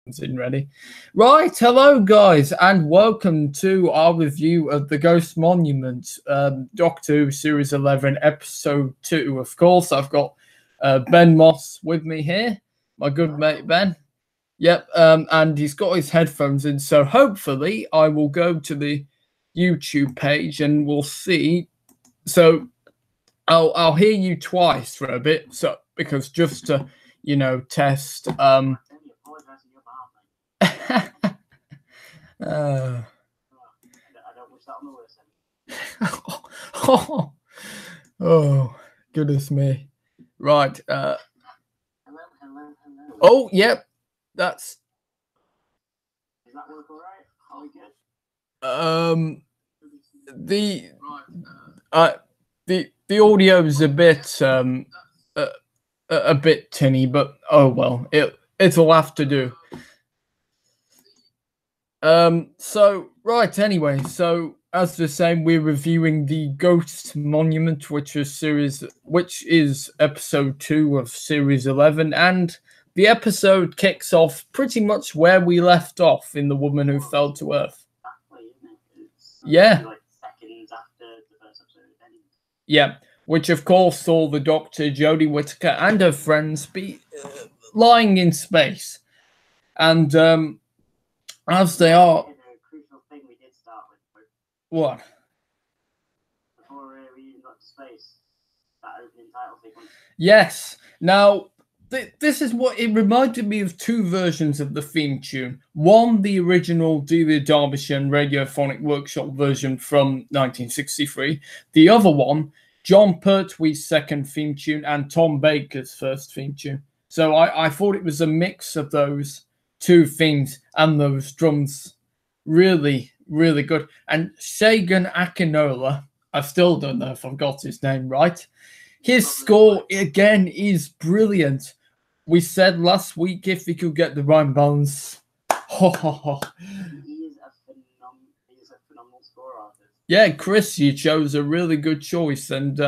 In ready. Right, hello guys, and welcome to our review of the Ghost Monument, Doctor Who Series 11, Episode 2. Of course, I've got Ben Moss with me here, my good mate Ben. Yep, and he's got his headphones in, so hopefully I will go to the YouTube page and we'll see. So I'll hear you twice for a bit, so because just to test. I don't wish that on the worst. Oh, goodness me. Right. Hello. Oh, yep. That's. Does that work all right? Are we good? The audio is a bit tinny, but oh well, it'll have to do. So right, anyway, so as the same, we're reviewing the Ghost Monument, which is episode 2 of series 11, and the episode kicks off pretty much where we left off in The Woman Who Fell to Earth. Yeah. Like seconds after the first episode ended. Yeah, which of course saw the Doctor, Jodie Whittaker, and her friends be lying in space, and as they are. A crucial thing we did start with. What? Before we even got to space, that opening title sequence. Yes. Now, this is what it reminded me of. Two versions of the theme tune. One, the original Delia Derbyshire and Radiophonic Workshop version from 1963. The other one, John Pertwee's second theme tune and Tom Baker's first theme tune. So I thought it was a mix of those two themes, and those drums really, really good. And Shagan Akinola, I still don't know if I've got his name right. His score again is brilliant. We said last week if he could get the right balance. He is a phenomenal score artist. Yeah, Chris, you chose a really good choice, and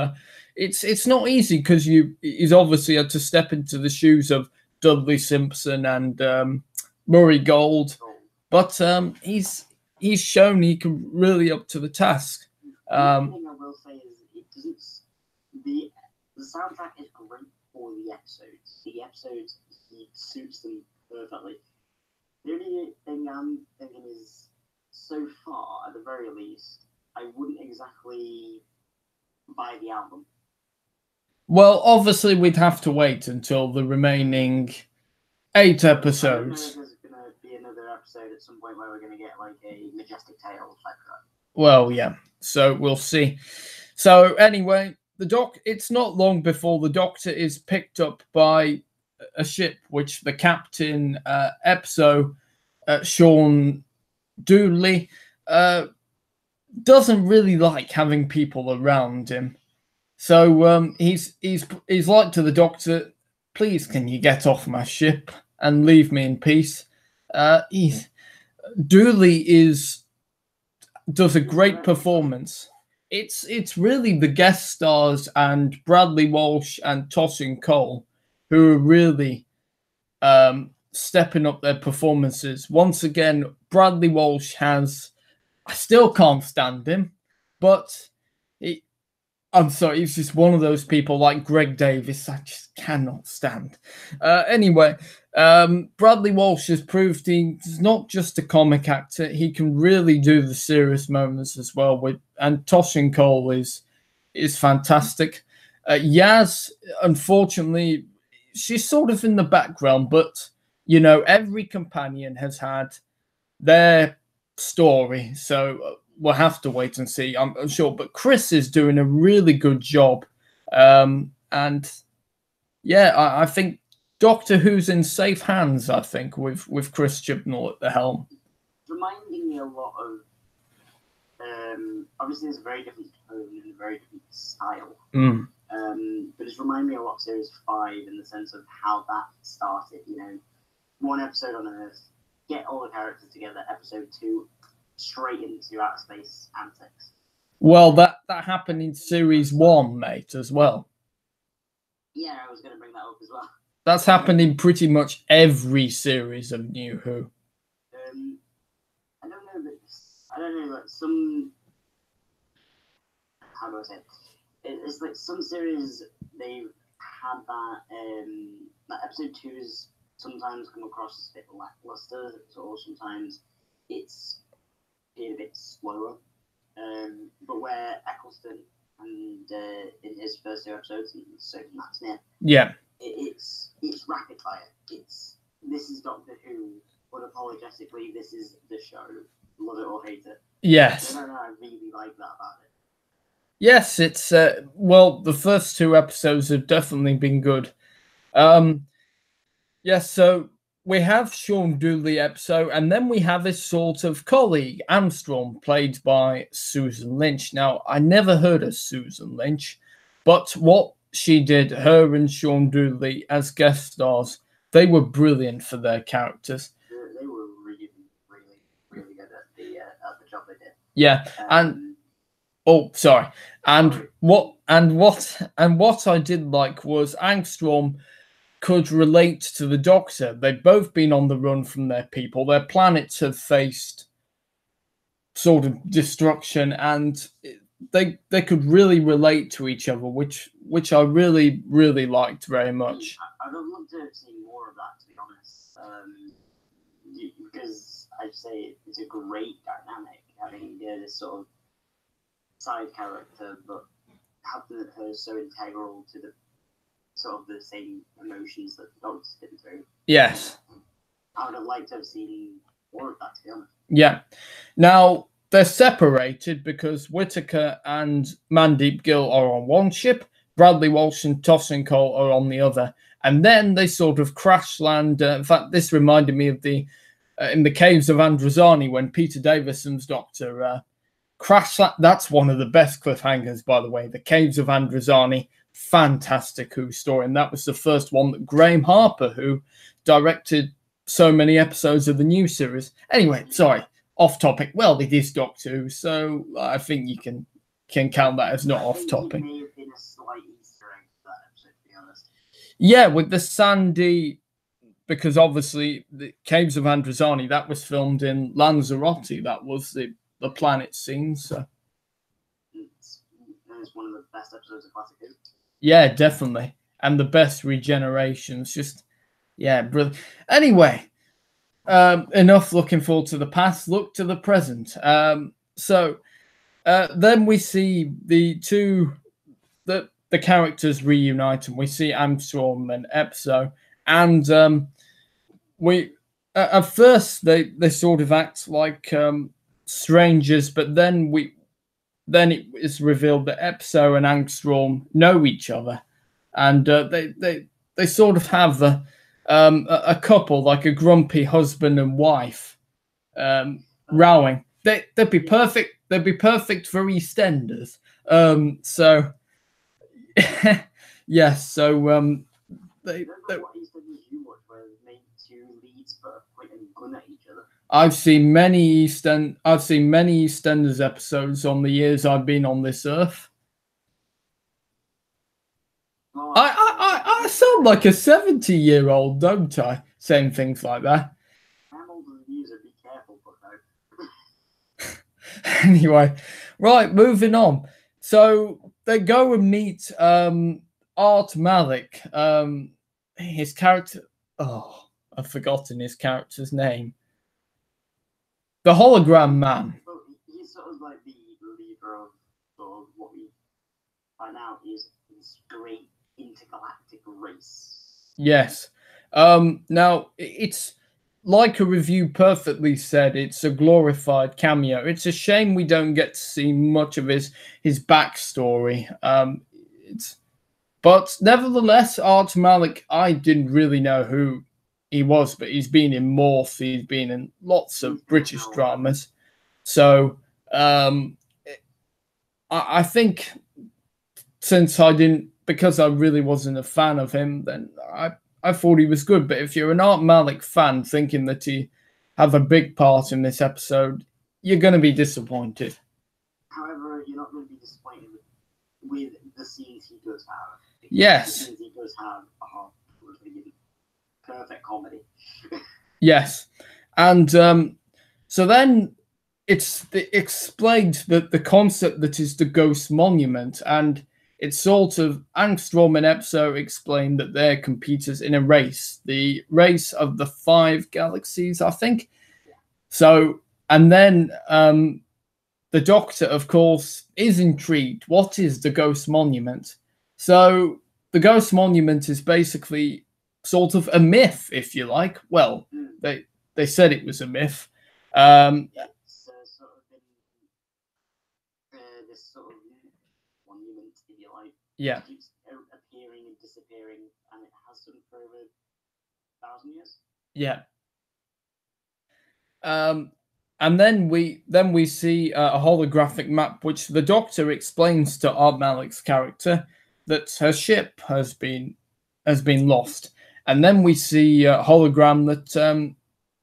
it's not easy because he's obviously had to step into the shoes of Dudley Simpson and Murray Gold, but he's shown he can really up to the task. The thing I will say is the soundtrack is great for the episodes. The episodes, it suits them perfectly. The only thing I'm thinking is, so far, at the very least, I wouldn't exactly buy the album. Well, obviously, we'd have to wait until the remaining 8 episodes. There's going to be another episode at some point where we're going to get like a Majestic Tale like that. Well, yeah. So we'll see. So anyway, it's not long before the Doctor is picked up by a ship, which the captain, Sean Dooley, doesn't really like having people around him. So he's like to the Doctor, please, can you get off my ship and leave me in peace? Dooley does a great performance. It's really the guest stars and Bradley Walsh and Tosin Cole who are really stepping up their performances. Once again, Bradley Walsh I still can't stand him, but I'm sorry, he's just one of those people like Greg Davis I just cannot stand. Anyway, Bradley Walsh has proved he's not just a comic actor, he can really do the serious moments as well. And Tosin Cole is fantastic. Yaz, unfortunately, she's sort of in the background, but, every companion has had their story, so we'll have to wait and see, I'm sure. But Chris is doing a really good job. And yeah, I think Doctor Who's in safe hands, I think, with Chris Chibnall at the helm. Reminding me a lot of, obviously there's a very different tone and a very different style. But it's reminding me a lot of Series 5 in the sense of how that started, one episode on Earth, get all the characters together, episode 2, straight into outer space antics. Well, that happened in series 1, mate, as well. Yeah, I was going to bring that up as well. That's happened in pretty much every series of New Who. I don't know that some, how do I say it? It's like some series they've had that that episode 2's sometimes come across as a bit lackluster, or sometimes it's been a bit slower. But where Eccleston and in his first 2 episodes, and so that's it. Yeah. It's rapid fire. This is Doctor Who. Unapologetically, this is the show. Love it or hate it. Yes. I really like that about it. Yes, it's well, the first 2 episodes have definitely been good. Yes, so we have Sean Dooley episode, and then we have his sort of colleague, Armstrong, played by Susan Lynch. Now, I never heard of Susan Lynch, but what she did, her and Sean Dooley as guest stars, they were brilliant for their characters. They were really, really, really good at the job they did. Yeah, and oh, sorry, and what I did like was Armstrong could relate to the Doctor. They've both been on the run from their people. Their planets have faced sort of destruction, and they could really relate to each other, which I really, really liked very much. I'd love to see more of that, to be honest, because I'd say it's a great dynamic having this sort of side character, but having her so integral to the sort of the same emotions that the Doctor's been through. Yes. I would have liked to have seen more of that, to be honest. Yeah. Now, they're separated because Whittaker and Mandeep Gill are on one ship, Bradley Walsh and Tosin Cole are on the other. And then they sort of crash land. In fact, this reminded me of the in the Caves of Androzani when Peter Davison's Doctor crash land. That's one of the best cliffhangers, by the way. The Caves of Androzani. Fantastic Who story, and that was the first one that Graham Harper, who directed so many episodes of the new series. Anyway, sorry, off topic. Well, it is Doctor Who, so I think you can count that as not off topic. It may have been a slight Easter egg for that episode, to be honest. Yeah, with the sandy, because obviously the Caves of Androzani, that was filmed in Lanzarote. That was the planet scene. So it's one of the best episodes of Classic Who. Yeah, definitely. And the best regenerations. Just, yeah, brilliant. Anyway, enough looking forward to the past. Look to the present. So then we see the characters reunite, and we see Armstrong and Epso. And we at first they sort of act like strangers, but then it is revealed that Epso and Armstrong know each other, and they sort of have a couple, like a grumpy husband and wife, rowing. They'd be perfect. They'd be perfect for EastEnders. So yes. So they. What EastEnders you watch, where they make 2 leads for pointing a gun at each other? I've seen many EastEnders episodes on the years I've been on this earth. Oh, I sound like a 70-year-old, don't I? Saying things like that. I'm older than you, so be careful, Anyway, right, moving on. So they go and meet Art Malik. His character. Oh, I've forgotten his character's name. The hologram man. Well, he's sort of like the leader of sort of what we find out is this great intergalactic race. Yes. Now, it's like a review perfectly said, it's a glorified cameo. It's a shame we don't get to see much of his backstory. But nevertheless, Art Malik, I didn't really know who he was, but he's been in Morph, he's been in lots of British dramas. So I think since because I really wasn't a fan of him, then I thought he was good. But if you're an Art Malik fan thinking that he have a big part in this episode, you're going to be disappointed. However, you're not going to be disappointed with the scenes he does have. Yes. The scenes he does have are brilliant. perfect comedy. Yes, and so then it's explained that the concept that is the ghost monument, and it's sort of Angstrom and Epso explained that they're competitors in a race, the race of the 5 galaxies, I think. So, and then the Doctor, of course, is intrigued. What is the ghost monument? So the ghost monument is basically sort of a myth, if you like. Well, they said it was a myth. It's sort of been this sort of monument, if you like. Yeah. It keeps appearing and disappearing, and it has done for over 1,000 years. Yeah. And then we see a holographic map, which the Doctor explains to Art Malik's character that her ship has been lost, and then we see a hologram that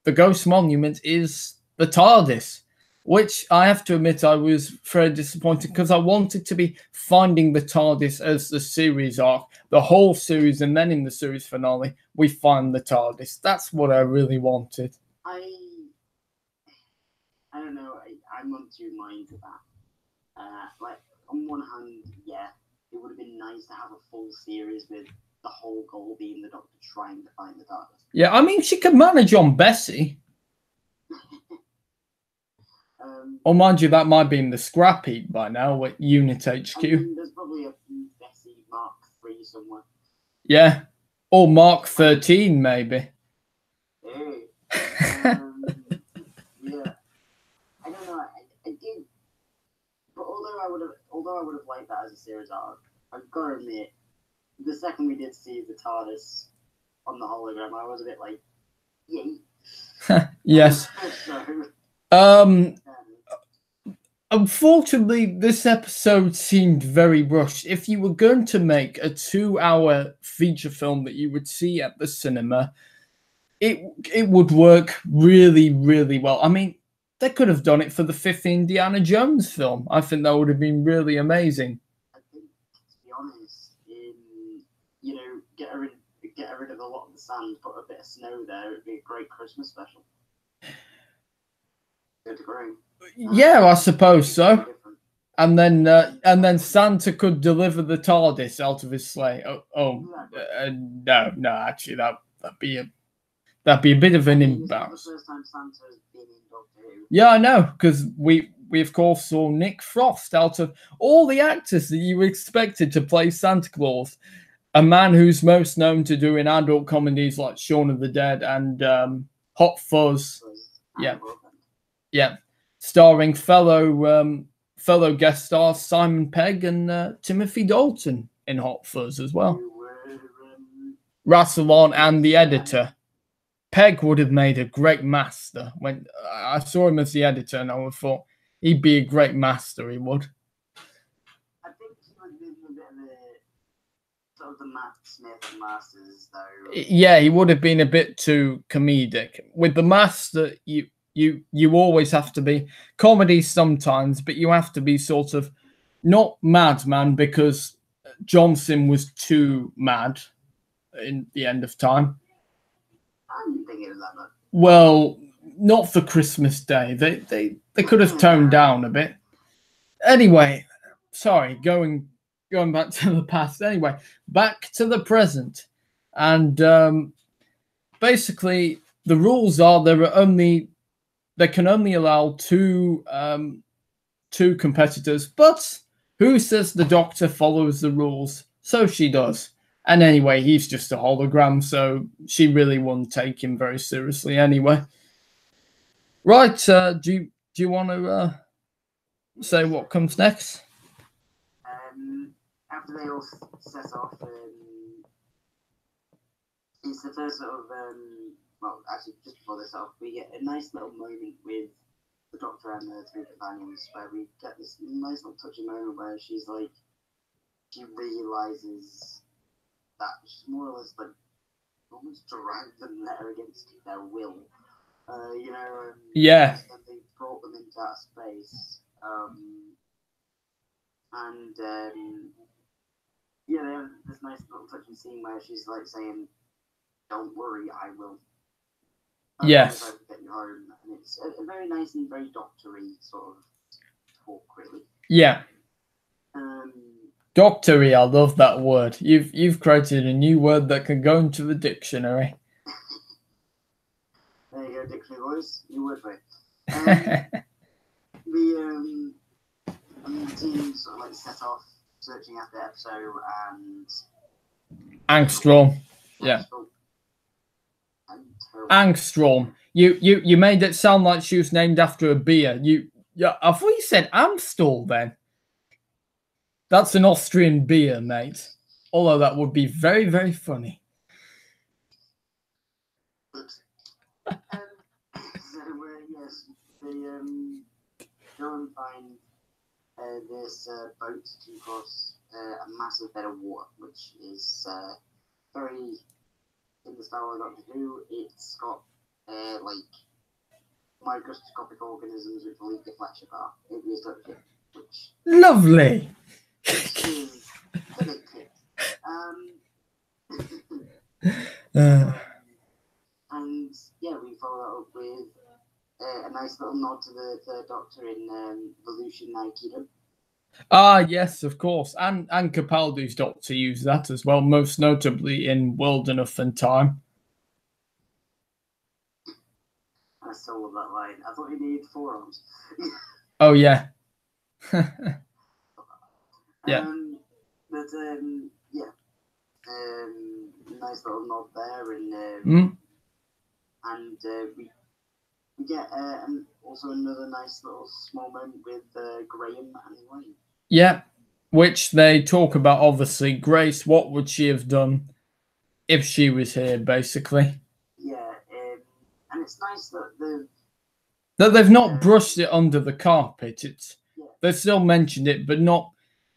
the Ghost Monument is the TARDIS, which I have to admit I was very disappointed because I wanted to be finding the TARDIS as the series arc, the whole series, and then in the series finale we find the TARDIS. That's what I really wanted. I don't know. I'm on two minds of that. Like on one hand, yeah, it would have been nice to have a full series with the whole goal being the Doctor trying to find the TARDIS. Yeah, I mean, she could manage on Bessie. Or mind you, that might be in the scrap heap by now at Unit HQ. I mean, there's probably a few Bessie Mark III somewhere. Yeah, or Mark 13 maybe. Hey. Yeah. I don't know. I did, but although I would have liked that as a series arc, I've got to admit, the second we did see the TARDIS on the hologram, I was a bit like, yay. Yes. So, unfortunately, this episode seemed very rushed. If you were going to make a 2-hour feature film that you would see at the cinema, it would work really, really well. I mean, they could have done it for the 5th Indiana Jones film. I think that would have been really amazing. I think, to be honest, get rid of a lot of the sand, put a bit of snow there, it'd be a great Christmas special. Good agree. Yeah, I suppose so. And then Santa could deliver the TARDIS out of his sleigh. No, actually, that'd be a bit of an imbalance. The first time Santa's been in Doctor Who. Yeah, I know, because we of course saw Nick Frost out of all the actors that you expected to play Santa Claus, a man who's most known to doing adult comedies like Shaun of the Dead and Hot Fuzz. Yeah, starring fellow guest stars Simon Pegg and Timothy Dalton in Hot Fuzz as well. Rassilon and the editor. Pegg would have made a great master. When I saw him as the editor, and I would have thought he'd be a great master. He would. I think he would have been a bit of a sort of the Matt Smith masters, though. Yeah, he would have been a bit too comedic. With the master, you always have to be comedy sometimes, but you have to be sort of not madman because Johnson was too mad in the end of time. I didn't think it was that much. Well, not for Christmas Day. They could have toned down a bit. Anyway, sorry, going back to the past. Anyway, back to the present, and basically the rules are they can only allow two competitors. But who says the Doctor follows the rules? So she does. And anyway, he's just a hologram, so she really wouldn't take him very seriously anyway. Right, do you want to say what comes next? After they all set off, it's the first sort of, well, actually, just before they set off, we get a nice little moment with the Doctor and the 3 companions, where we get this nice little touching moment where she's like, she realizes that she's more or less like almost dragged them there against their will. Yeah. And they brought them into that space. They have this nice little touching scene where she's like saying, don't worry, I will. Yes. I will get you home. And it's a very nice and very doctory sort of talk, really. Yeah. Doctory, I love that word. You've created a new word that can go into the dictionary. There you go, dictionary voice. New word for it. The team sort of like set off searching after Epso and Angstrom. Yeah. Angstrom. You made it sound like she was named after a beer. I thought you said Amstel then. That's an Austrian beer, mate. Although that would be very, very funny. Yes, they go and find this boat to cross a massive bed of water, which is very in the style of Doctor Who. It's got like microscopic organisms which will eat the flesh apart. It is Doctor Who, which lovely. Which is a bit cute. And yeah, we follow that up with a nice little nod to the Third Doctor in Volution Aikido. Ah, yes, of course. And Capaldi's Doctor used that as well, most notably in World Enough and Time. I still love that line. I thought you needed forearms. Oh, yeah. Yeah. Yeah. Nice little nod there, and we get also another nice little small moment with Graham and Wayne. Yeah, which they talk about, obviously. Grace, what would she have done if she was here, basically? Yeah, and it's nice that they've not brushed it under the carpet. They've still mentioned it, but not.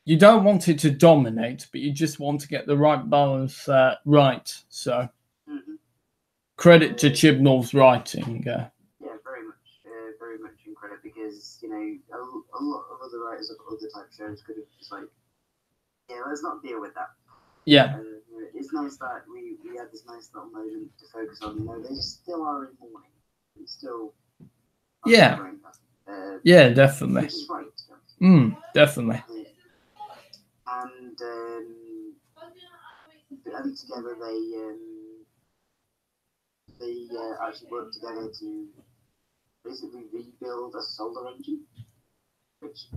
You don't want it to dominate, but you just want to get the right balance right. So, credit to Chibnall's writing. Yeah, very much in credit, because a lot of other writers of other type shows could have just like, yeah, let's not deal with that. Yeah. It's nice that we had this nice little moment to focus on. They still are in mourning. It's still. Yeah. Yeah, definitely. Which is right. Definitely. And together they actually work together to basically rebuild a solar engine, which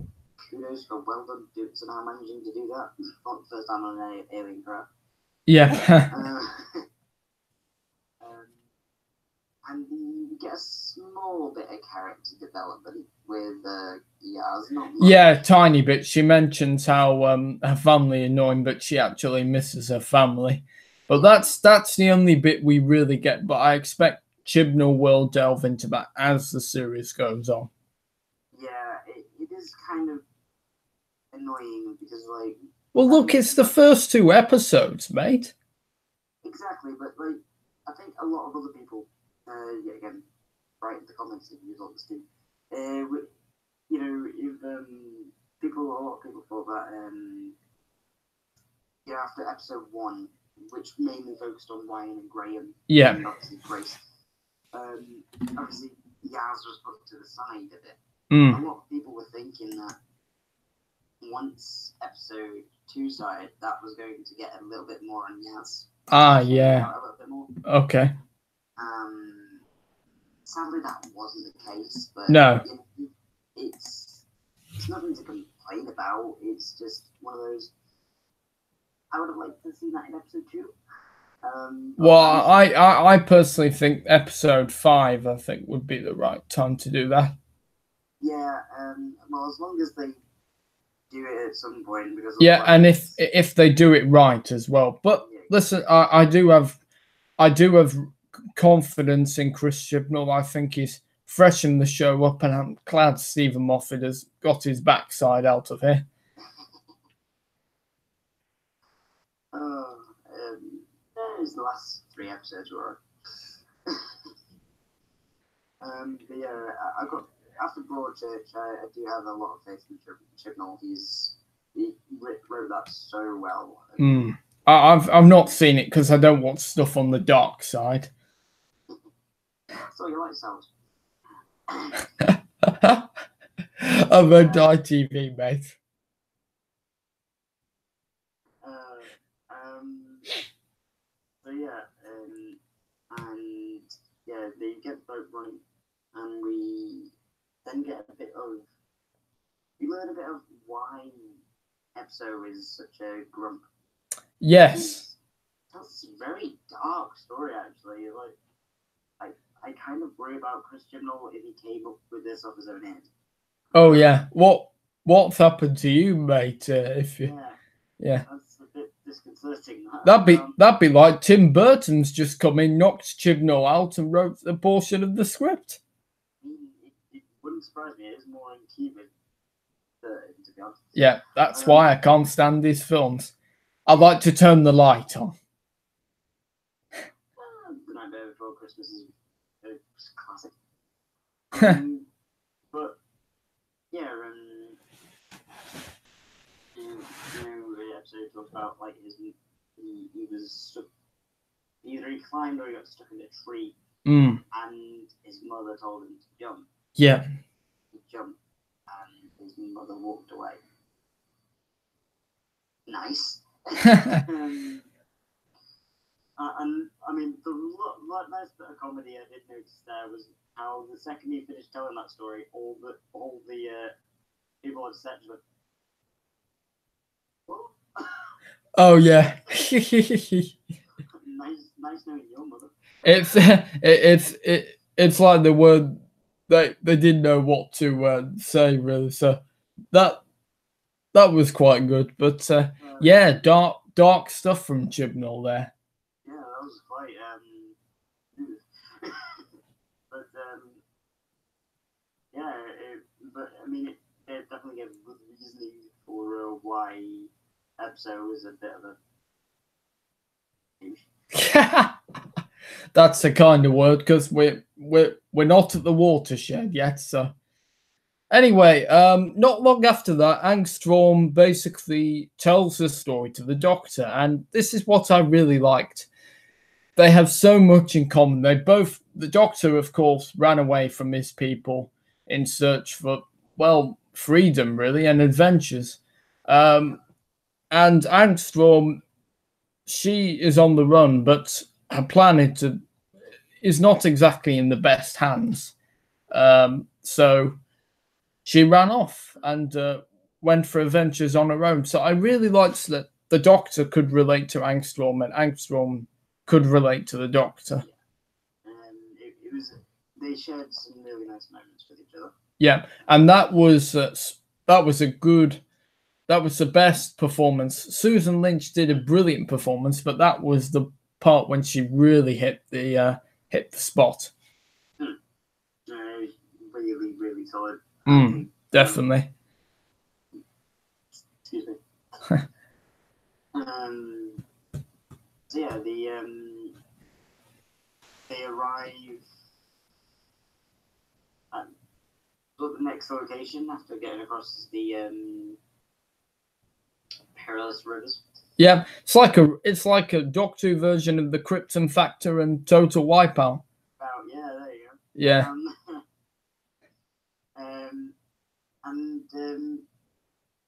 kudos for well done somehow managing to do that. Not the first time on an alien craft. Yeah. And we get a small bit of character development with Yaz. Yeah, tiny bit. She mentions how her family annoying, but she actually misses her family. But that's the only bit we really get. But I expect Chibnall will delve into that as the series goes on. Yeah, it is kind of annoying because, like... Well, look, it's the first 2 episodes, mate. Exactly, but, like, I think a lot of other people... yet again, write in the comments if you want this too. If a lot of people thought that after episode 1, which mainly focused on Ryan and Graham, and obviously Grace, obviously Yaz was put to the side a bit. A lot of people were thinking that once episode 2 started, that was going to get a little bit more on Yaz. Ah, yeah. A little bit more. Okay. Sadly, that wasn't the case, but no, it's nothing to complain about. It's just one of those. I would have liked to see that in episode 2. Well, I personally think episode 5, I think, would be the right time to do that. Yeah, well, as long as they do it at some point, because and if they do it right as well. But listen, I do have confidence in Chris Chibnall. I think he's freshened the show up, and I'm glad Stephen Moffat has got his backside out of here. There's the last 3 episodes were. But yeah, I got after Broadchurch. I do have a lot of faith in Chibnall. He wrote that so well. I've not seen it because I don't want stuff on the dark side. So you like sounds. I'm a ITV, mate. So yeah, and yeah, they get the boat running, and we then get a bit of. We learn a bit of why Epso is such a grump. Yes. That's a very dark story, actually. Like, I kind of worry about Chris Chibnall if he came up with this off his own head. Oh yeah. What's happened to you, mate? If you, yeah. That's a bit disconcerting. That'd be like Tim Burton's just come in, knocked Chibnall out, and wrote a portion of the script. It wouldn't surprise me. It is more in keeping, to be honest. Yeah, that's why I can't stand these films. I like to turn the light on. The Nightmare Before Christmas is a classic. But yeah, the episode talks about like he was stuck. Either he climbed or he got stuck in a tree, and his mother told him to jump. Yeah. He jumped, and his mother walked away. Nice. And I mean, the nice bit of comedy I did notice there was how the second he finished telling that story, all the people on set went, "What?" Oh yeah. nice knowing your mother. It's like the word they didn't know what to say really. So that was quite good. But yeah, dark stuff from Chibnall there. Yeah, that was quite but yeah, but I mean, it definitely gave good reasoning for why Epso is a bit of a douche. That's the kind of word, because we're not at the watershed yet. So anyway, not long after that, Angstrom basically tells the story to the Doctor, and this is what I really liked. They have so much in common. The Doctor, of course, ran away from his people in search for, well, freedom, really, and adventures. And Angstrom, she is on the run, but her planet is not exactly in the best hands. So she ran off and went for adventures on her own. So I really liked that the Doctor could relate to Angstrom, and Angstrom could relate to the Doctor. It was, they shared some really nice moments with each other. Yeah, and that was the best performance. Susan Lynch did a brilliant performance, but that was the part when she really hit the spot. Really, really solid. Definitely. Excuse me. So yeah, they arrive at the next location after getting across the perilous rivers. Yeah, it's like a Doctor Who version of the Krypton Factor and Total Wipeout. Yeah, there you go. Yeah.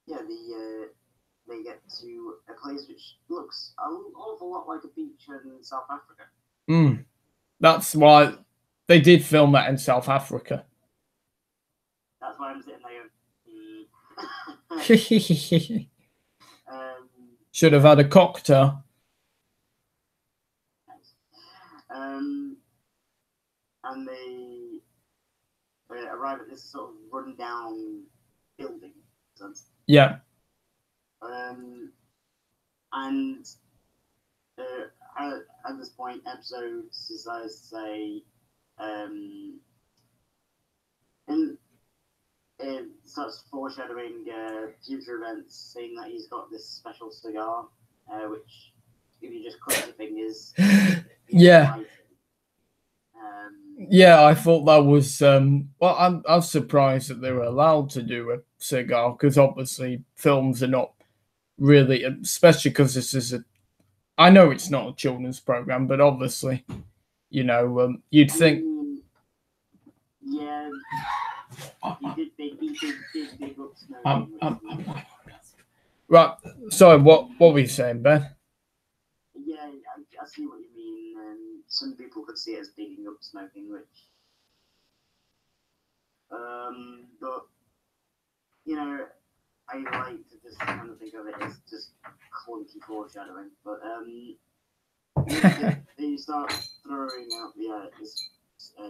Yeah, they get to a place which looks an awful lot like a beach in South Africa. That's why they did film that in South Africa. That's why I'm sitting there. Should have had a cocktail. And they arrive at this sort of run-down building. Yeah. And at this point, episode decides to say, and it starts foreshadowing future events, saying that he's got this special cigar, which, if you just click your fingers, yeah. Yeah, I thought that was well, I'm surprised that they were allowed to do a cigar, because obviously films are not really, especially because this is I know it's not a children's program, but obviously, you know, you'd think. Yeah, he did big up Snow. Right. Sorry, what were you saying, Ben? Yeah, I see what you mean. Some people could see it as bigging up smoking, which, but you know, I like to just kind of think of it as just clunky foreshadowing. But they start throwing out this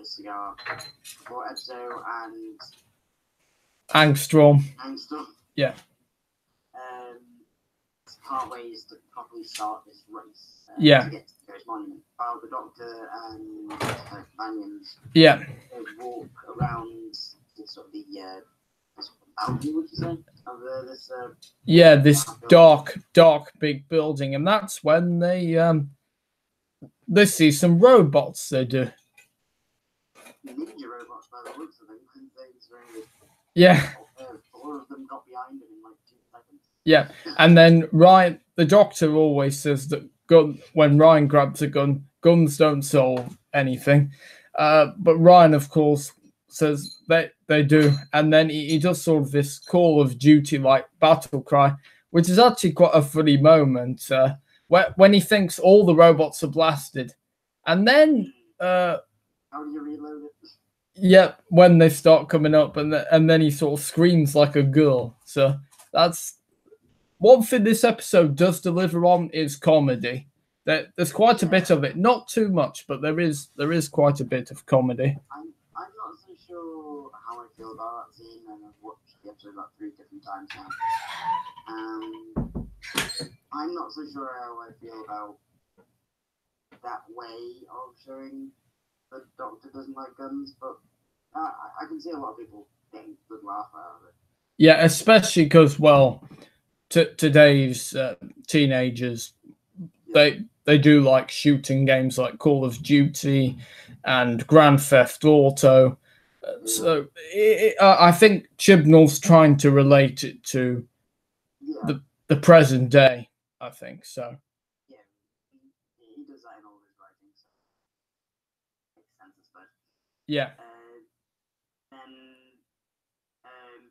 cigar for Ebzo and Angstrom. Yeah. Part ways to properly start this race. Yeah. To get to the Ghost Monument. While the Doctor and companions walk around sort of the balcony, would you say? Of this. Yeah, this dark big building, and that's when they see some robots. They do. Ninja robots, by the looks of them. Yeah. 4 of them got behind him in like 2 seconds. Yeah, and then Ryan, the Doctor, always says that when Ryan grabs a gun, guns don't solve anything. But Ryan, of course, says they do, and then he does sort of this Call of Duty like battle cry, which is actually quite a funny moment when he thinks all the robots are blasted, and then how do you reload it? Yeah, when they start coming up, and then he sort of screams like a girl. So that's one thing this episode does deliver on is comedy. There's quite a bit of it, not too much, but there is quite a bit of comedy. I'm not so sure how I feel about that scene, and I've watched the episode about 3 different times now. I'm not so sure how I feel about that way of showing the Doctor doesn't like guns, but I can see a lot of people getting a good laugh out of it. Yeah, especially because, well, today's teenagers, they do like shooting games like Call of Duty and Grand Theft Auto. So I think Chibnall's trying to relate it to the present day, I think so. Yeah, he does that in all his writing, so makes sense, I suppose. Yeah.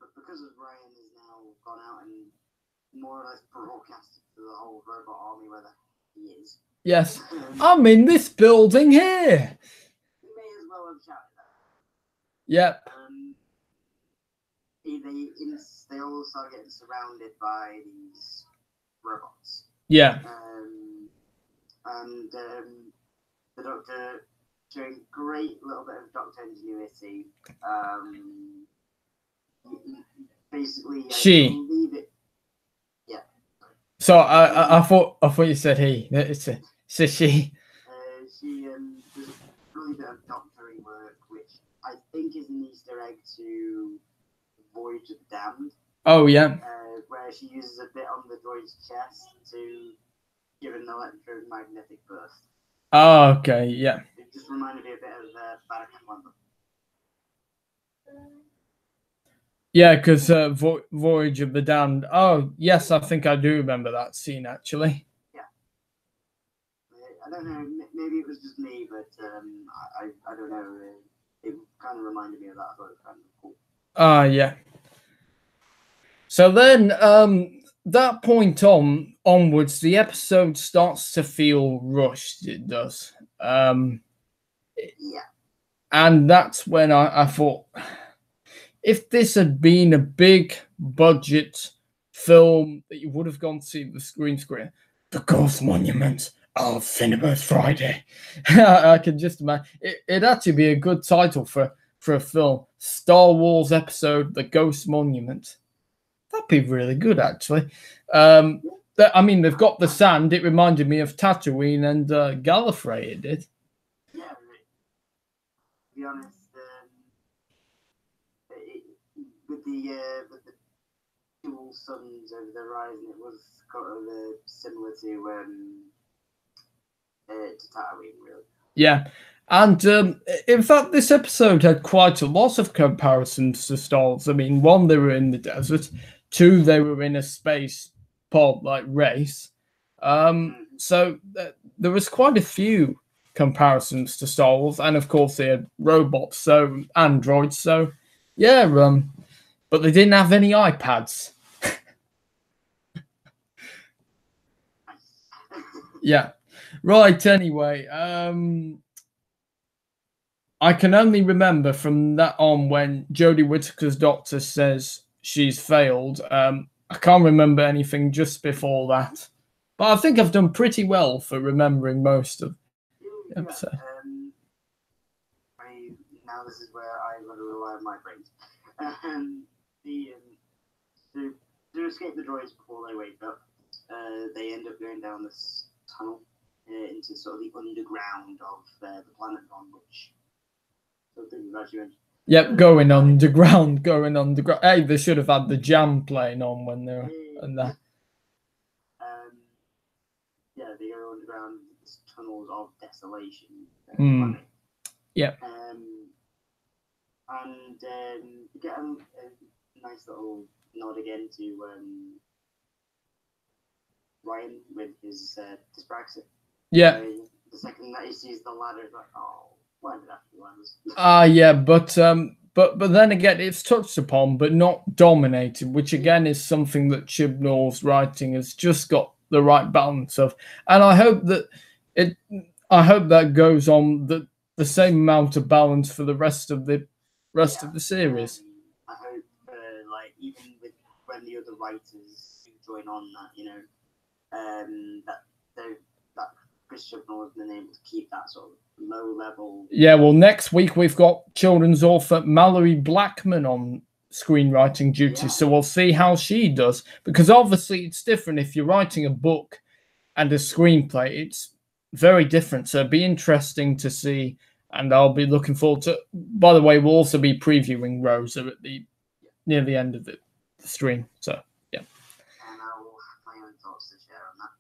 But because of Ryan has now gone out and more or less broadcasted to the whole robot army where he is. Yes, I'm in this building here. He may as well have shouted that. Yep. They all start getting surrounded by these robots. Yeah. And the Doctor showing great little bit of Doctor ingenuity. Basically, she. Believe it. Yeah. So I thought you said he. It's a she. She does a really bit of doctoring work, which I think is an Easter egg to Voyage of the Damned. Oh yeah. Where she uses a bit on the droid's chest to give an electromagnetic burst. Oh, okay, yeah. It just reminded me a bit of Barrack London. Yeah, because Voyage of the Damned. Oh, yes, I think I do remember that scene, actually. Yeah. I don't know, maybe it was just me, but I don't know. It kind of reminded me of that. I thought it was kind of cool. Yeah. So then, that point onwards, the episode starts to feel rushed, it does. Yeah. And that's when I thought, if this had been a big budget film that you would have gone to see the screen, The Ghost Monument of Cinema's Friday. I can just imagine. It'd actually be a good title for a film. Star Wars episode, The Ghost Monument. That'd be really good, actually. I mean, they've got the sand. It reminded me of Tatooine and Gallifrey, it did. Yeah, to be honest, with the dual suns over the horizon, it was kind of similar to Tatooine, really. Yeah, and in fact, this episode had quite a lot of comparisons to Star Wars. I mean, 1, they were in the desert. 2, they were in a space pod like race. So there was quite a few comparisons to Star Wars, and of course they had robots, so androids. So yeah, but they didn't have any iPads. Yeah, right. Anyway, I can only remember from that on when Jodie Whittaker's doctor says she's failed. I can't remember anything just before that, but I think I've done pretty well for remembering most of the episode. Now this is where I'm going to rely on my brains. To escape the droids before they wake up, they end up going down this tunnel into sort of the underground of the planet on which. Yep, going underground. Hey, they should have had the jam playing on when they were and that. Yeah, they go underground tunnels of desolation. Yeah. And you get a nice little nod again to Ryan with his dyspraxia. Yeah. The second that he sees the ladder, he's like, oh, why did that happen? Yeah, but then again, it's touched upon, but not dominated, which again is something that Chibnall's writing has just got the right balance of, and I hope that goes on the same amount of balance for the rest of the series. I hope, like even with when the other writers join on that, that Chris Chibnall has been able to keep that sort of low level. Yeah, well, next week we've got children's author Mallory Blackman on screenwriting duty, so we'll see how she does, because obviously it's different if you're writing a book and a screenplay. It's very different, so it'd be interesting to see, and I'll be looking forward to. By the way, we'll also be previewing Rosa at near the end of the stream, so yeah. And I will have my own thoughts to share on that.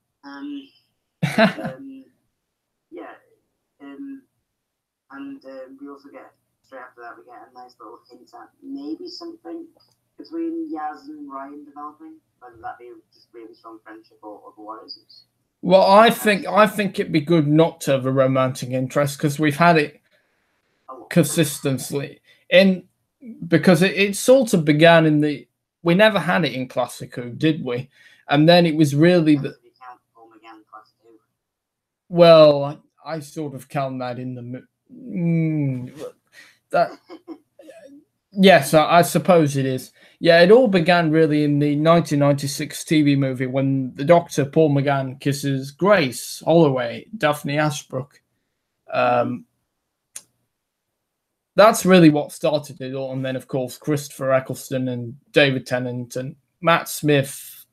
And we also get, straight after that, we get a nice little hint at maybe something between Yaz and Ryan developing, whether that be just really strong friendship or otherwise. Well, I think it'd be good not to have a romantic interest, because we've had it consistently because it sort of began in we never had it in Classic Who, did we? And then it was really well, I sort of count that in that. Yes, I suppose it is. Yeah, it all began really in the 1996 TV movie when the Doctor, Paul McGann, kisses Grace Holloway, Daphne Ashbrook. That's really what started it all. And then, of course, Christopher Eccleston and David Tennant and Matt Smith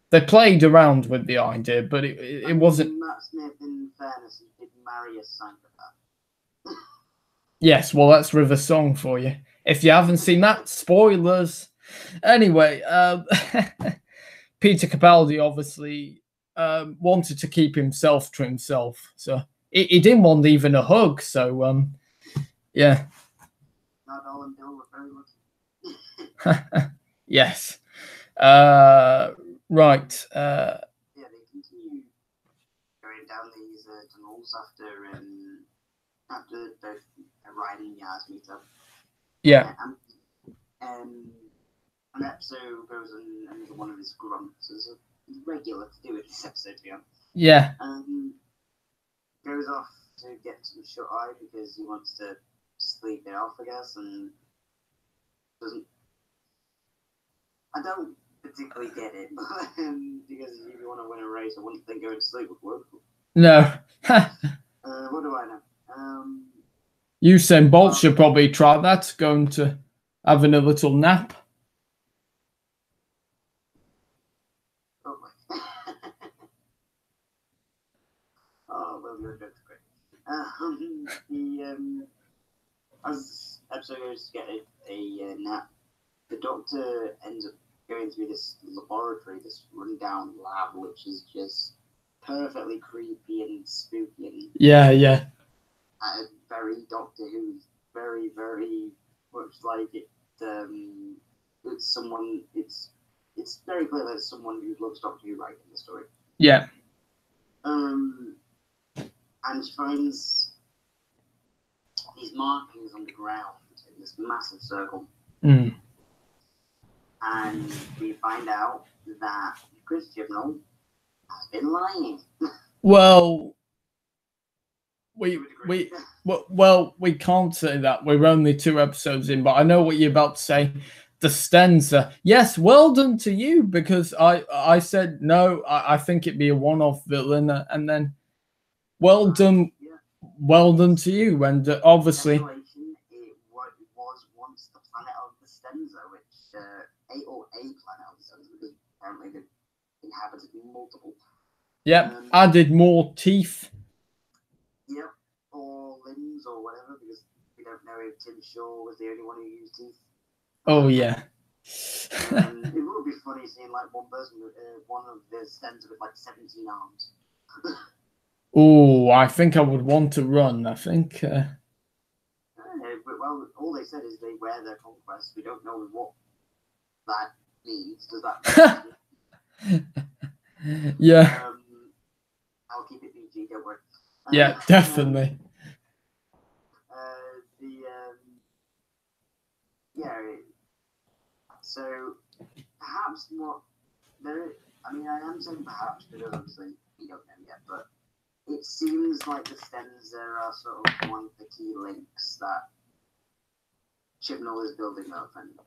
they played around with the idea, but it wasn't. Matt Smith, in fairness, did marry a psychopath. Yes, well, that's River Song for you. If you haven't seen that, spoilers. Anyway, Peter Capaldi obviously wanted to keep himself to himself, so he didn't want even a hug. So yeah. Not all and Bill were very lucky. Yes. Right. Yeah, they continue going down these tunnels after both Ryan and Yaz meet up. Yeah. An episode goes on and one of his grunts is regular to do with this episode, to be honest. Yeah. Goes off to get some shut eye because he wants to sleep it off, I guess, and doesn't. I don't particularly get it, because if you want to win a race, I wouldn't think going to sleep would work. No. What do I know? Usain Bolt should probably try that, going to having a little nap. Oh, well, you're good. As episode goes to get a nap, the Doctor ends up going through this laboratory, this rundown lab, which is just perfectly creepy and spooky. And yeah. Very Doctor Who's very, very much like it. It's it's very clear that it's someone who loves Doctor Who writing the story. Yeah. And she finds these markings on the ground in this massive circle. Mm. And we find out that Chris Chibnall has been lying. Well, we can't say that. We're only 2 episodes in, but I know what you're about to say. The Stenza. Yes, well done to you, because I said no, I think it'd be a one-off villain, and then well done to you, and obviously. It was once the planet of the Stenza, which a planet of the Stenza, because apparently they inhabited multiple. Yep, added more teeth. Yep, or limbs or whatever, because we don't know if Tim Shaw was the only one who used teeth. Oh yeah. It would be funny seeing like one person with one of the Stenza with like 17 arms. Oh, I think I would want to run. I think. But, well, all they said is they wear their conquest. We don't know what that means. Does that? Yeah. I'll keep it PG. Don't worry. Yeah, definitely. So perhaps what there. I mean, I am saying perhaps because obviously we don't know yet, but it seems like the Stenza are sort of one of the key links that Chibnall is building up, and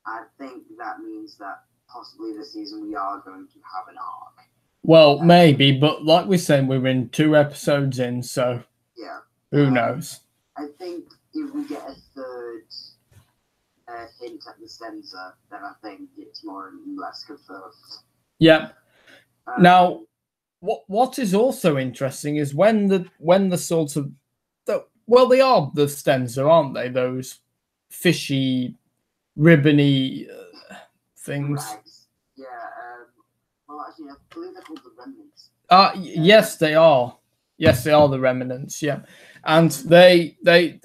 I think that means that possibly this season we are going to have an arc. Well, maybe, but like we're saying, we're in 2 episodes in, so yeah, who knows? I think if we get a third hint at the Stenza, then I think it's more and less confirmed. Yeah. Now, what is also interesting is when the sort of they are the Stenza, aren't they? Those fishy, ribbony things. Rags. Yeah. Well, actually, I believe they're called the Remnants. Yes, they are. Yes, they are the Remnants. Yeah, and they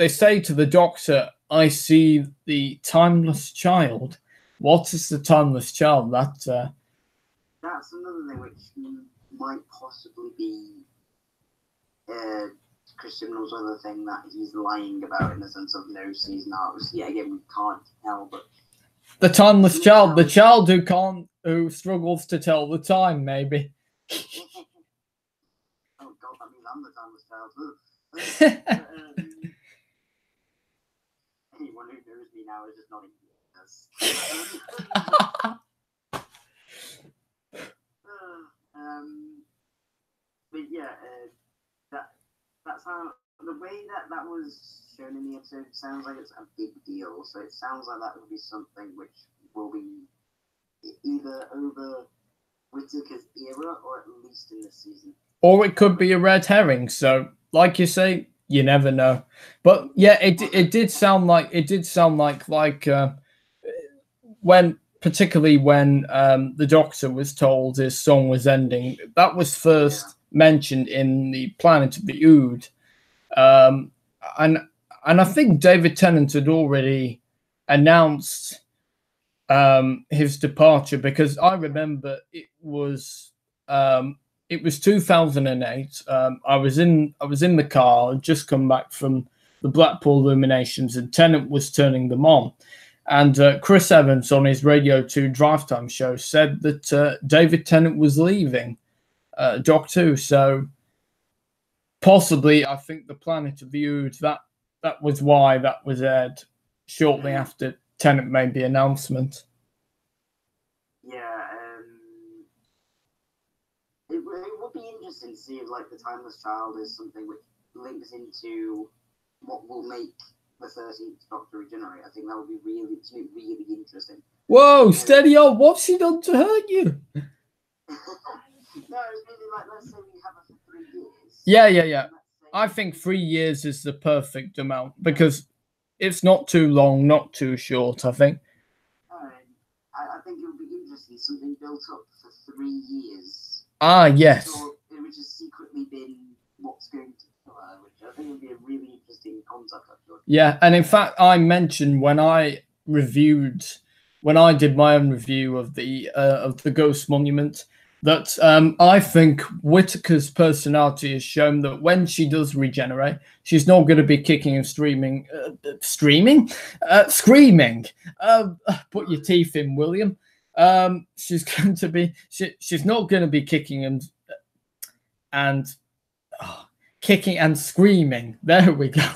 say to the Doctor, "I see the timeless child." What is the timeless child? That's another thing which might possibly be Chris Chibnall's other thing that he's lying about, in the sense of no season arcs. Yeah, again, we can't tell, but the timeless child, the child who struggles to tell the time, maybe. Oh God, that means I'm the timeless child. Anyone who knows me now is just nodding yes. But yeah, that's how the way that was shown in the episode sounds like it's a big deal. So it sounds like that will be something which will be either over Whittaker's era or at least in this season. Or it could be a red herring. So, like you say, you never know. But yeah, it did sound like particularly when the Doctor was told his song was ending. That was first mentioned in the Planet of the Ood, and I think David Tennant had already announced his departure, because I remember it was 2008. I was in the car, I'd just come back from the Blackpool Illuminations, and Tennant was turning them on. And Chris Evans on his Radio 2 Drive Time show said that David Tennant was leaving Doctor Who. So possibly, I think the Planet of the Ood, that was why that was aired shortly after Tennant made the announcement. Yeah, it would be interesting to see if like the Timeless Child is something which links into what will make the 13th Doctor regenerate. I think that would be really interesting. Whoa, steady on! What's she done to hurt you? No, it's really like, let's say we have her for 3 years. Yeah. I think 3 years is the perfect amount, because it's not too long, not too short, I think. I think it would be interesting, something built up for 3 years. Yes. Which has secretly been what's going to kill her, which I think would be a really interesting concept, actually. Yeah, and in fact, I mentioned when I reviewed when I did my own review of the Ghost Monument, that I think Whittaker's personality has shown that when she does regenerate, she's not going to be kicking and screaming. Put your teeth in, William. She's going to be. She's not going to be kicking and kicking and screaming. There we go.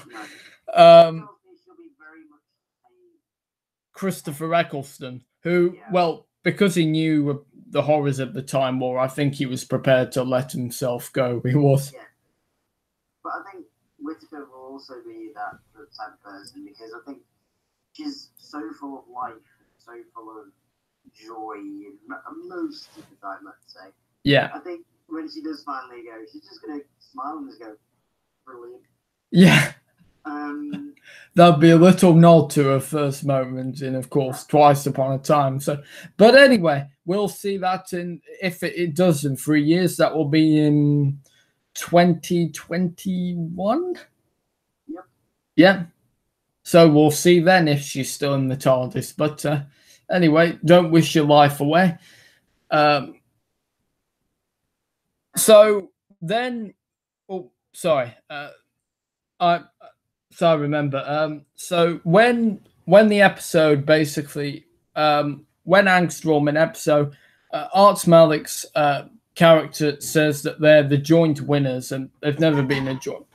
Christopher Eccleston, who, well, because he knew the horrors of the Time War, I think he was prepared to let himself go. He was. Yeah. But I think Whittaker will also be that type of person, because I think she's so full of life, so full of joy, most of the time, let's say. Yeah. I think when she does finally go, she's just going to smile and just go, brilliant. Yeah. That'd be a little nod to her first moment in, of course, Twice Upon a Time. So, but anyway, we'll see that if it does in 3 years. That will be in 2021. Yep. Yeah. So we'll see then if she's still in the TARDIS. But anyway, don't wish your life away. So then, I remember. So when the episode basically, when Angstrom in episode, Art Malik's character says that they're the joint winners and they've never been a joint.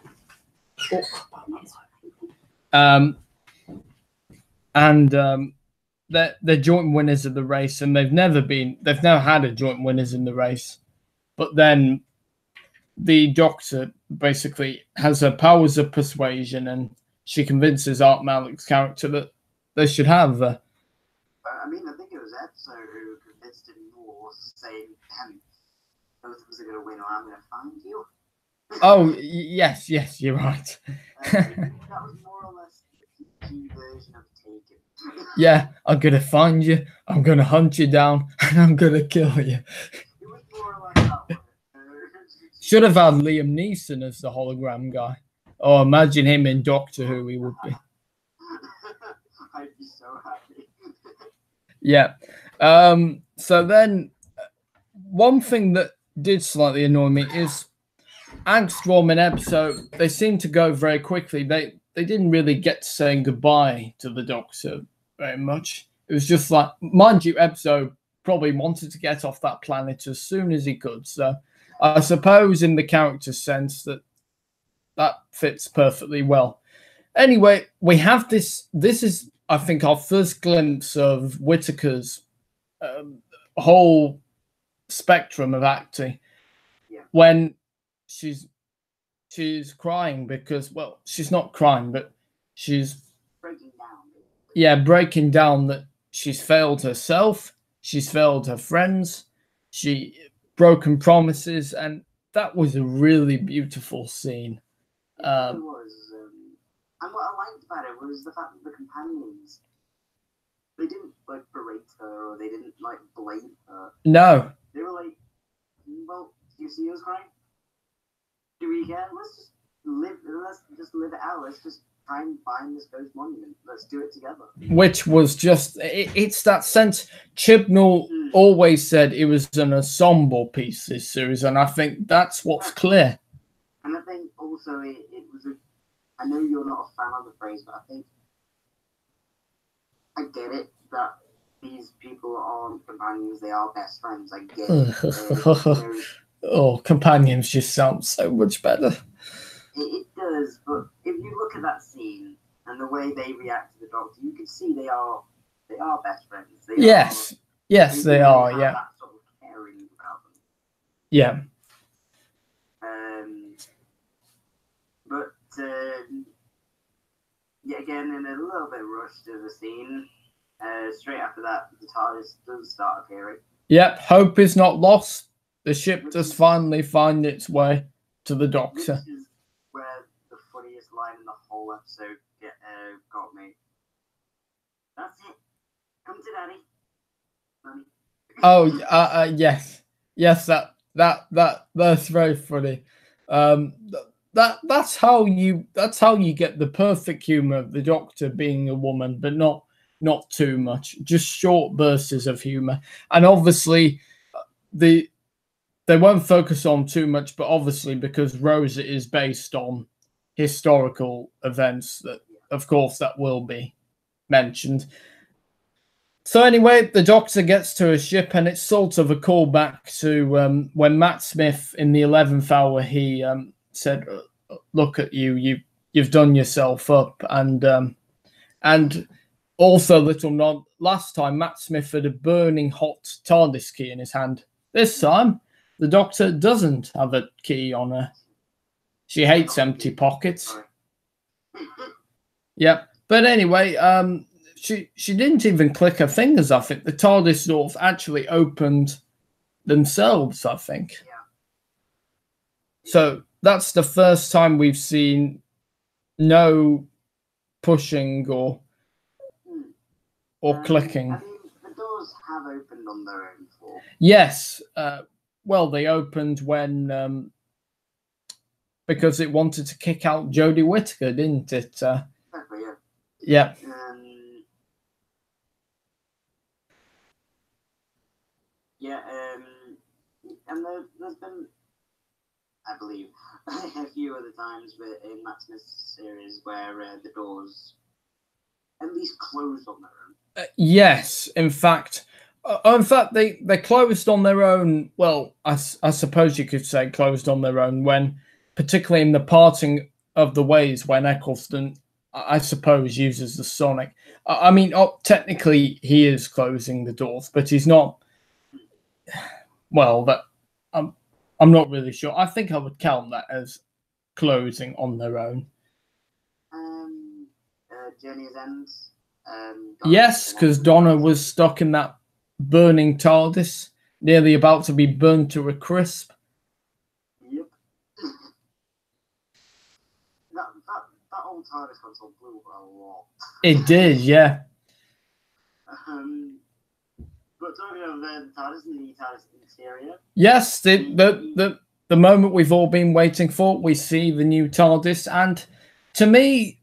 They're joint winners of the race, and they've never had a joint winners in the race. But then the Doctor basically has her powers of persuasion, and she convinces Art Malik's character that they should have. I mean, I think it was Edzo who convinced him more, saying, both of us are going to win, or I'm going to find you. Oh, yes, you're right. That was more or less the PG version of Taken. Yeah, I'm going to find you, I'm going to hunt you down, and I'm going to kill you. It was more or less that way. Should have had Liam Neeson as the hologram guy. Oh, imagine him in Doctor Who, he would be. I'd be so happy. Yeah. So then, one thing that did slightly annoy me is Angstrom in episode, they seem to go very quickly. They didn't really get to saying goodbye to the Doctor very much. It was just like, mind you, episode probably wanted to get off that planet as soon as he could. So I suppose in the character sense that fits perfectly well. Anyway, we have this. This is, I think, our first glimpse of Whittaker's whole spectrum of acting. Yeah. When she's crying because, well, she's not crying, but she's breaking down. Yeah, breaking down that she's failed herself, she's failed her friends, she broken promises, and that was a really beautiful scene. It was. And what I liked about it was the fact that the companions, they didn't berate her or they didn't blame her. No. They were like, well, do you see us crying? Do we care? Let's just live it out. Let's just try and find this ghost monument. Let's do it together. Which was just, it's that sense. Chibnall always said it was an ensemble piece, this series, and I think that's what's clear. And I think also it was I know you're not a fan of the phrase, but I think I get it that these people aren't companions, they are best friends. I get it. Oh, companions just sound so much better. It does, but if you look at that scene and the way they react to the Doctor, you can see they are best friends. They are. They are. Yeah. That sort of caring about them. Yeah. But yet again, in a little bit rushed to the scene. Straight after that, the TARDIS does start appearing. Yep, hope is not lost. The ship does finally find its way to the Doctor. This is where the funniest line in the whole episode got me. That's it. Come to Daddy. Mommy. Oh, yes. That's very funny. That's how you get the perfect humor of the Doctor being a woman, but not not too much, just short bursts of humor. And obviously, they won't focus on too much, but obviously because Rosa is based on historical events, that of course that will be mentioned. So anyway, the Doctor gets to a ship, and it's sort of a callback to when Matt Smith in the 11th hour, he said, "Look at you, you've done yourself up," and also little nod. Last time, Matt Smith had a burning hot TARDIS key in his hand. This time, the Doctor doesn't have a key on her. She hates empty pockets. Yep. But anyway, she didn't even click her fingers, I think. The TARDIS sort of actually opened themselves, I think. Yeah. So that's the first time we've seen no pushing or clicking. I mean, the doors have opened on their own before. Yes. Well, they opened when because it wanted to kick out Jodie Whittaker, didn't it? Exactly, Yeah. yeah. And there's been, I believe, a few other times in Matt Smith's series where the doors at least closed on their own. Yes, in fact, they closed on their own. Well, I suppose you could say closed on their own when, particularly in the parting of the ways, when Eccleston, I suppose, uses the sonic. I mean, technically he is closing the doors, but he's not. Well, I'm not really sure. I think I would count that as closing on their own. Journey's End. Yes, because Donna was stuck in that burning TARDIS, nearly about to be burned to a crisp. Yep. that old TARDIS console blew a lot. It did, yeah. But talking of the TARDIS and the TARDIS interior. Yes, the moment we've all been waiting for, we see the new TARDIS, and to me,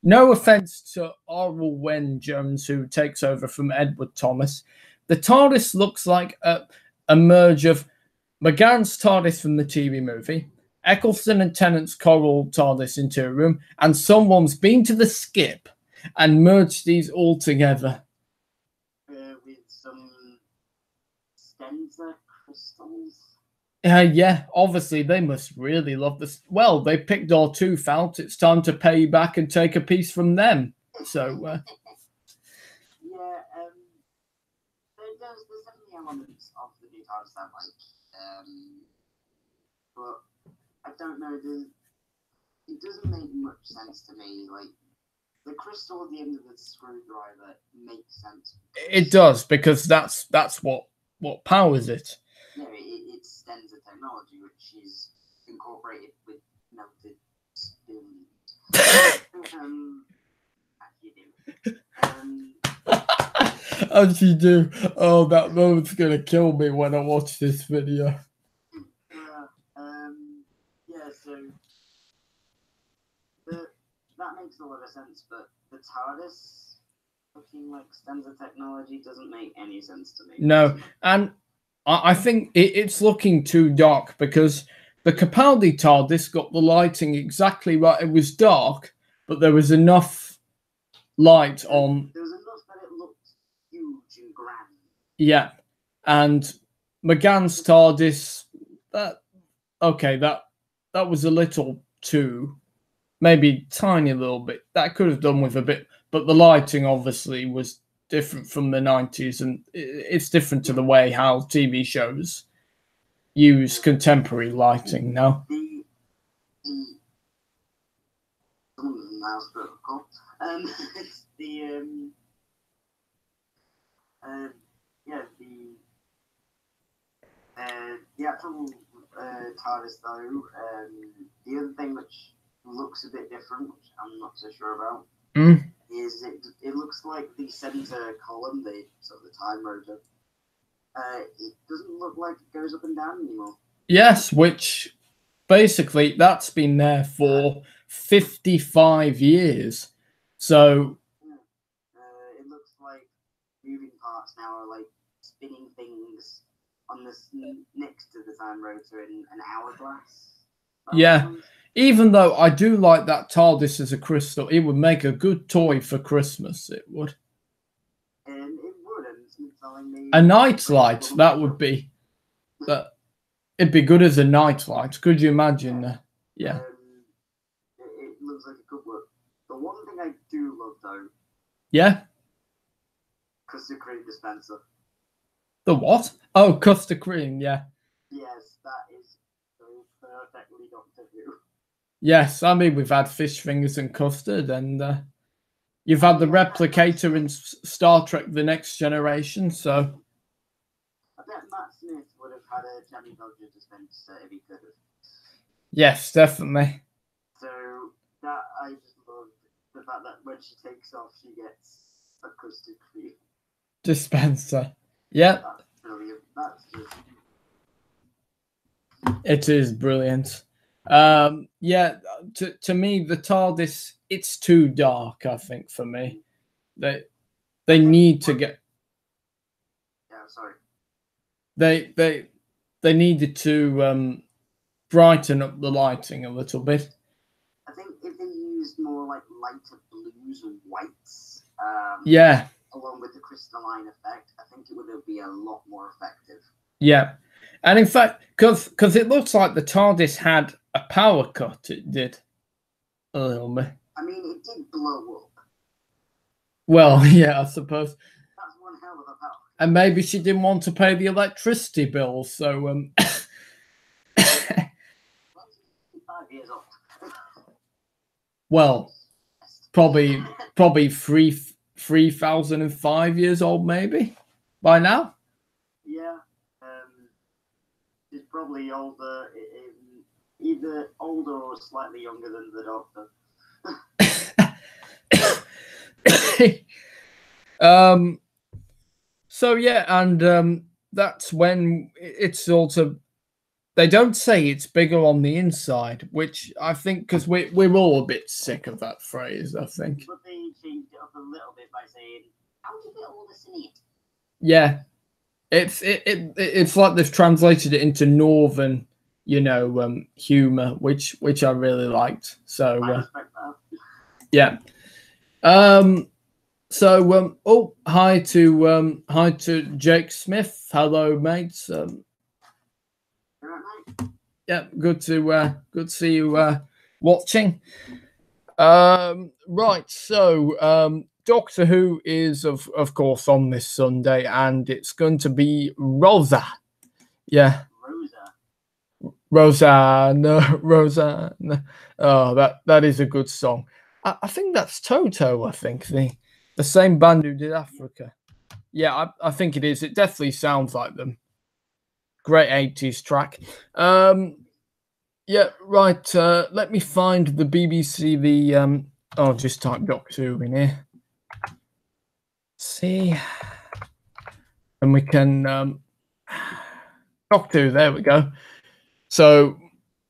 no offense to Oral Wen Jones, who takes over from Edward Thomas, the TARDIS looks like a merge of McGann's TARDIS from the TV movie, Eccleston and Tennant's Coral TARDIS interior room, and someone's been to the skip and merged these all together. With some Stenza crystals. Yeah, obviously they must really love this. Well, they picked our tooth out. It's time to pay back and take a piece from them. So, yeah, there's definitely elements of the new TARDIS that I like, but I don't know. It doesn't make much sense to me. Like the crystal at the end of the screwdriver makes sense. It does, because that's what powers it. Yeah, it Stenza technology, which is incorporated with melted spoons. As you do. Oh, that moment's gonna kill me when I watch this video. So that makes a lot of sense, but the TARDIS looking like Stenza technology doesn't make any sense to me. No, and I think it's looking too dark, because the Capaldi TARDIS got the lighting exactly right. It was dark, but there was enough light on. There was enough that it looked huge and grand. Yeah, and McGann's TARDIS, that was a little too, maybe tiny little bit. That could have done with a bit, but the lighting obviously was different from the 90s, and it's different to the way how TV shows use contemporary lighting now. The actual TARDIS though, the other thing which looks a bit different, which I'm not so sure about, is it looks like the center column, the time rotor, it doesn't look like it goes up and down anymore. Yes, which basically that's been there for 55 years. So it looks moving parts now are like spinning things on this next to the time rotor in an hourglass. Yeah. Even though I do like that TARDIS as a crystal, it would make a good toy for Christmas. It would. And it would. And it's telling me a nightlight, that would be. It'd be good as a nightlight. Could you imagine? Yeah. It looks like it could work. The one thing I do love, though. Yeah. Custard cream dispenser. The what? Oh, custard cream. Yeah. Yes, that is so perfectly Doctor Who. Yes, I mean we've had fish fingers and custard, and you've had the replicator in Star Trek: The Next Generation. So. I bet Matt Smith would have had a Jammy Dodger dispenser if he could have. Yes, definitely. So that I just love the fact that when she takes off, she gets a custard cream dispenser. Yeah. That's brilliant. That's just. It is brilliant. Yeah. To me, the TARDIS, it's too dark. I think for me, they need to get. Yeah, sorry. They needed to brighten up the lighting a little bit. I think if they used more like lighter blues and whites, yeah, along with the crystalline effect, I think it would be a lot more effective. Yeah, and in fact, because it looks like the TARDIS had a power cut, it did a little bit. I mean, it did blow up. Well, yeah, I suppose. That's one hell of a power. And maybe she didn't want to pay the electricity bill, so 5 years old. Well, probably 3,005 years old, maybe by now. Yeah, she's probably older, either older or slightly younger than the Doctor. So yeah, and that's when it's sort of. They don't say it's bigger on the inside, which I think because we're all a bit sick of that phrase. I think. But they changed it up a little bit by saying, "How do you get all this in it?" Yeah, it's like they've translated it into Northern, humor, which I really liked. So I respect that. yeah. So hi to Jake Smith. Hello, mates. Yeah, good to see you watching. Right, so Doctor Who is of course on this Sunday, and it's going to be Rosa. Yeah. Rosa. Oh, that is a good song. I think that's Toto. I think the same band who did Africa. Yeah, I think it is. It definitely sounds like them. Great 80s track. Yeah, right. Let me find the BBC. I'll just type Doctor Who in here. See, and we can Doctor Who. There we go. So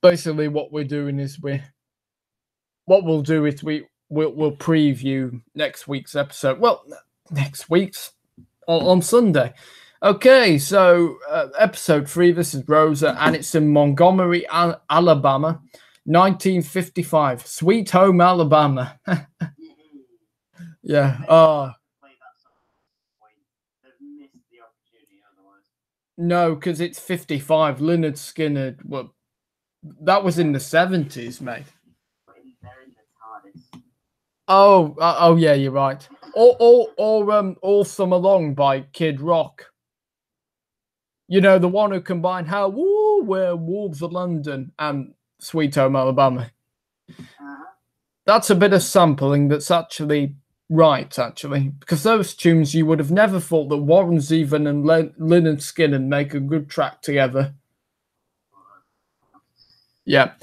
basically, what we're doing is we'll preview next week's episode. Well, next week's on Sunday. Okay, so episode 3, this is Rosa, and it's in Montgomery, Alabama, 1955. Sweet Home Alabama. Yeah. No, because it's 55. Lynyrd Skynyrd. Well, that was in the 70s, mate. Oh, yeah, you're right. All Summer Long by Kid Rock. You know, the one who combined How Woo, Where Wolves of London and Sweet Home Alabama. That's a bit of sampling that's actually right, because those tunes you would have never thought that Warren Zevon and Lynyrd Skynyrd make a good track together. Yeah.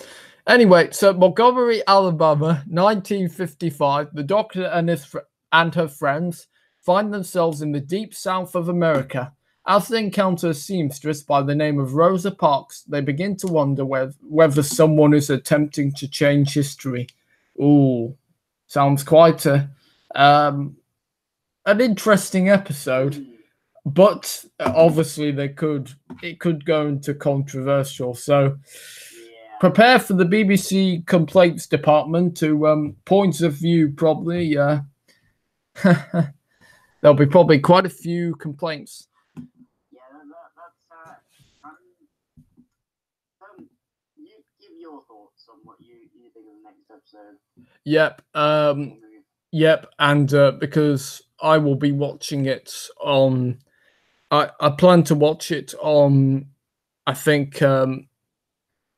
Anyway, so Montgomery, Alabama, 1955, the Doctor and her friends find themselves in the deep south of America. As they encounter a seamstress by the name of Rosa Parks, they begin to wonder whether someone is attempting to change history. Ooh, sounds quite a an interesting episode, but obviously it could go into controversial. So prepare for the BBC complaints department to points of view. Probably, there'll be probably quite a few complaints. Yeah, you give your thoughts on what you think of the next episode. Yep. Yep. And because I will be watching it on, I plan to watch it on, I think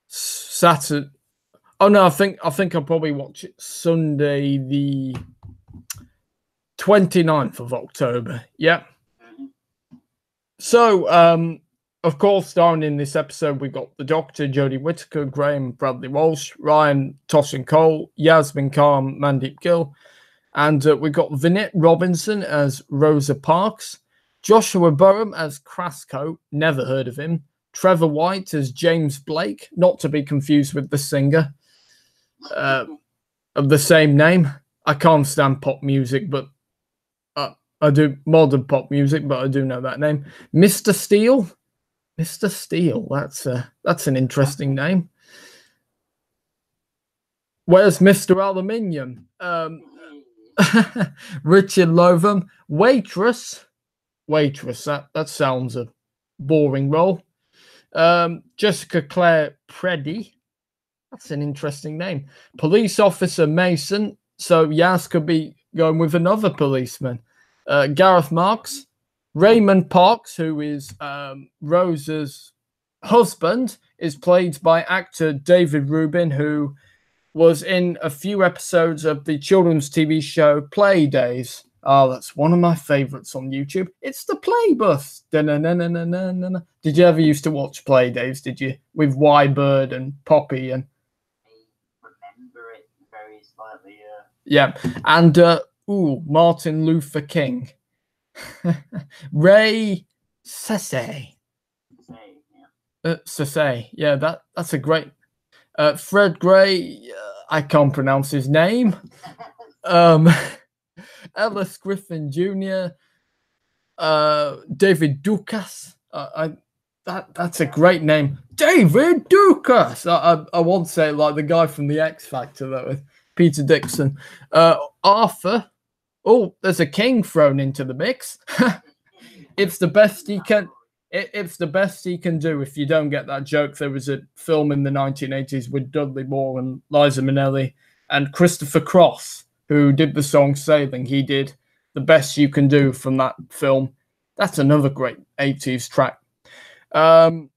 Saturday. Oh no, I think I'll probably watch it Sunday, the 29th of October. Yeah. So, of course, starring in this episode, we've got the Doctor, Jodie Whittaker, Graham Bradley Walsh, Ryan Toshin Cole, Yasmin Khan, Mandeep Gill, and we've got Vinette Robinson as Rosa Parks, Joshua Burham as Crasco, never heard of him, Trevor White as James Blake, not to be confused with the singer of the same name. I can't stand pop music, but I do modern pop music, but I do know that name. Mr. Steele. Mr. Steele. That's an interesting name. Where's Mr. Aluminium? Richard Lotham. Waitress. That sounds a boring role. Jessica Claire Preddy. That's an interesting name. Police Officer Mason. So Yas could be going with another policeman. Gareth Marks, Raymond Parks, who is Rosa's husband, is played by actor David Rubin, who was in a few episodes of the children's TV show Play Days. Oh, that's one of my favorites on YouTube. It's the Play Bus. Da-na-na-na-na-na-na. Did you ever used to watch Play Days? Did you, with Y-Bird and Poppy and? I remember it very slightly. Yeah, and Martin Luther King. Ray Sese. Sese. Yeah, that's a great. Fred Gray. I can't pronounce his name. Ellis Griffin Jr. David Dukas. That's a great name. David Dukas. I won't say it like the guy from the X Factor, though, with Peter Dixon. Arthur. Oh, there's a king thrown into the mix. It's the best he can. It's the best he can do. If you don't get that joke, there was a film in the 1980s with Dudley Moore and Liza Minnelli and Christopher Cross, who did the song Sailing. He did The Best You Can Do from that film. That's another great 80s track. On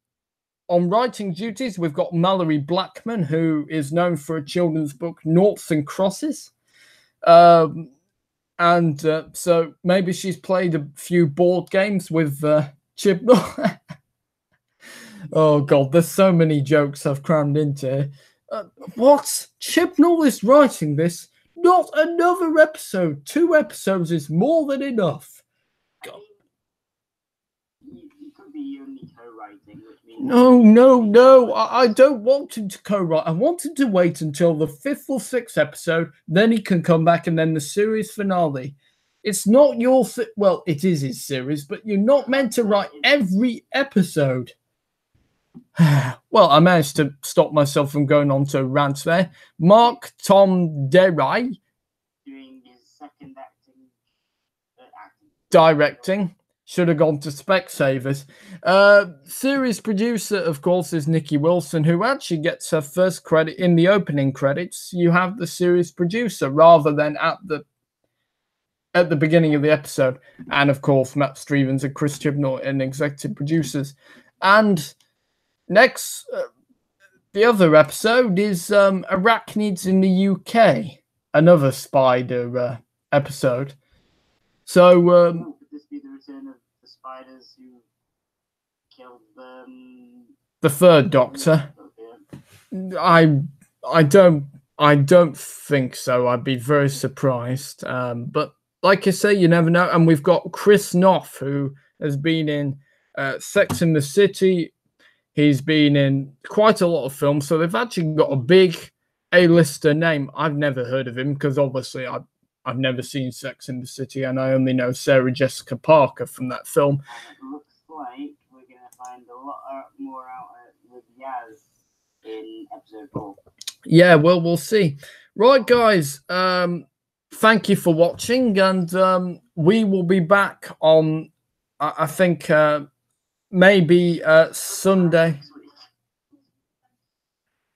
writing duties, we've got Mallory Blackman, who is known for a children's book, Noughts and Crosses. So maybe she's played a few board games with Chibnall. Oh, God, there's so many jokes I've crammed into. What? Chibnall is writing this? Not another episode. 2 episodes is more than enough. God. You could be only co-writing, which means... No. I don't want him to co-write. I want him to wait until the 5th or 6th episode. Then he can come back and then the series finale. It's not your... Well, it is his series, but you're not meant to write every episode. Well, I managed to stop myself from going on to rants there. Mark Tom Deray. Doing his second acting. Directing. Should have gone to Specsavers. Series producer, of course, is Nikki Wilson, who actually gets her first credit in the opening credits. You have the series producer rather than at the beginning of the episode. And, of course, Matt Stevens and Chris Chibnall and executive producers. And next, the other episode is Arachnids in the UK. Another spider episode. So... Would this be the return of the spiders who killed the third Doctor? I don't think so. I'd be very surprised. But like I say, you never know. And we've got Chris Noth, who has been in Sex and the City. He's been in quite a lot of films. So they've actually got a big A-lister name. I've never heard of him because obviously I've never seen Sex in the City, and I only know Sarah Jessica Parker from that film. And it looks like we're going to find a lot more out with Yaz in episode 4. Yeah, well, we'll see. Right, guys. Thank you for watching, and we will be back on, I think, maybe Sunday.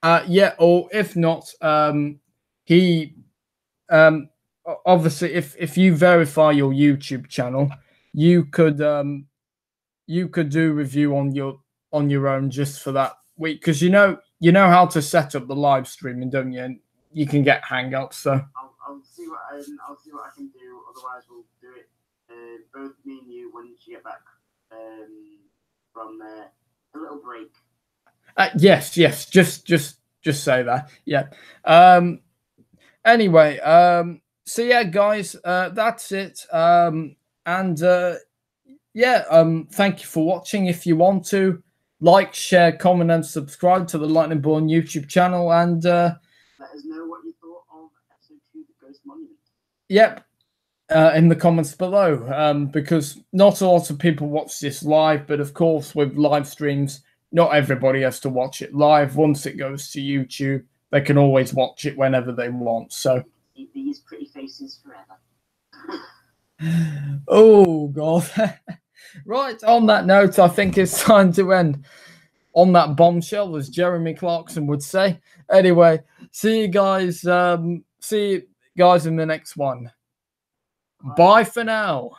Yeah, or if not, obviously, if you verify your YouTube channel, you could do review on your own just for that week, because you know how to set up the live streaming, don't you? And you can get hang-ups. So I'll see what I can do. Otherwise, we'll do it both me and you when you get back from a little break. Yes. Just say that. Yeah. Anyway. So yeah, guys. That's it. Thank you for watching. If you want to like, share, comment, and subscribe to the Lightning Born YouTube channel, and let us know what you thought of episode 2, The Ghost Monument. Yep. In the comments below, because not a lot of people watch this live, but of course with live streams, not everybody has to watch it live. Once it goes to YouTube, they can always watch it whenever they want. So keep these pretty faces forever. Oh God. Right, on that note, I think it's time to end on that bombshell, as Jeremy Clarkson would say. Anyway, see you guys in the next one. Bye for now.